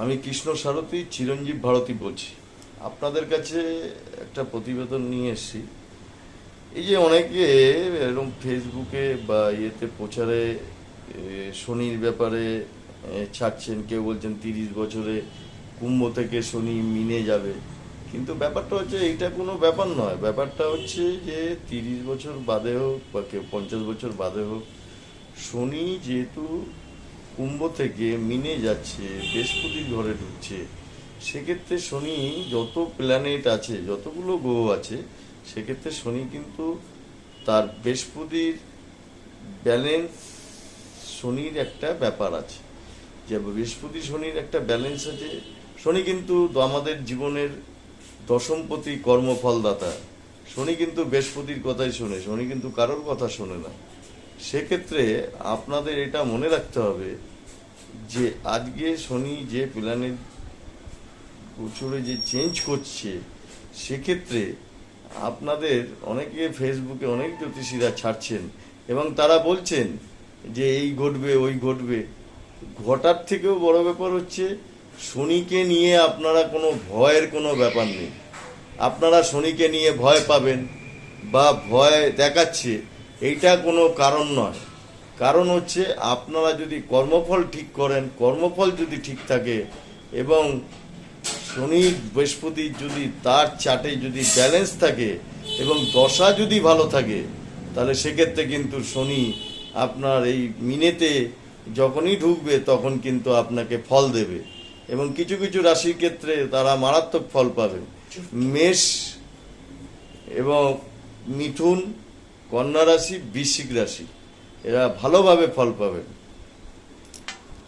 আমি কৃষ্ণ সারথী চিরঞ্জীব ভারতী বলছি। আপনাদের কাছে একটা প্রতিবেদন নিয়ে এসেছি। এই যে অনেকে এরকম ফেসবুকে বা ইয়েতে প্রচারে শনির ব্যাপারে ছাড়ছেন। কেউ বলছেন 30 বছরে কুম্ভ থেকে শনি মিনে যাবে, কিন্তু ব্যাপারটা হচ্ছে এইটা কোনো ব্যাপার নয়। ব্যাপারটা হচ্ছে যে 30 বছর বাদে হোক বা কেউ 50 বছর বাদে হোক, শনি যেহেতু কুম্ভ থেকে মিনে যাচ্ছে, বৃহস্পতির ঘরে ঢুকছে, সেক্ষেত্রে শনি যত প্ল্যানেট আছে, যতগুলো গ্রহ আছে, সেক্ষেত্রে শনি কিন্তু তার বৃহস্পতির ব্যালেন্স, শনির একটা ব্যাপার আছে যে বৃহস্পতি শনির একটা ব্যালেন্স আছে। শনি কিন্তু আমাদের জীবনের দশমপতি, কর্মফলদাতা। শনি কিন্তু বৃহস্পতির কথাই শোনে, শনি কিন্তু কারোর কথা শোনে না। সেক্ষেত্রে আপনাদের এটা মনে রাখতে হবে যে আজকে শনি যে প্ল্যানেট বছরে যে চেঞ্জ করছে, সেক্ষেত্রে আপনাদের অনেকে ফেসবুকে অনেক জ্যোতিষীরা ছাড়ছেন এবং তারা বলছেন যে এই ঘটবে ওই ঘটবে। ঘটার থেকেও বড় ব্যাপার হচ্ছে শনিকে নিয়ে আপনারা কোনো ভয়ের কোনো ব্যাপার নেই। আপনারা শনিকে নিয়ে ভয় পাবেন বা ভয় দেখাচ্ছে, এইটা কোনো কারণ নয়। কারণ হচ্ছে আপনারা যদি কর্মফল ঠিক করেন, কর্মফল যদি ঠিক থাকে এবং শনি বৃহস্পতি যদি তার চার্টে যদি ব্যালেন্স থাকে এবং দশা যদি ভালো থাকে, তাহলে সেক্ষেত্রে কিন্তু শনি আপনার এই মিনেতে যখনই ঢুকবে তখন কিন্তু আপনাকে ফল দেবে এবং কিছু কিছু রাশির ক্ষেত্রে তারা মারাত্মক ফল পাবে। মেষ এবং মিথুন, কন্যা রাশি, বৃশ্চিক রাশি, এরা ভালোভাবে ফল পাবেন।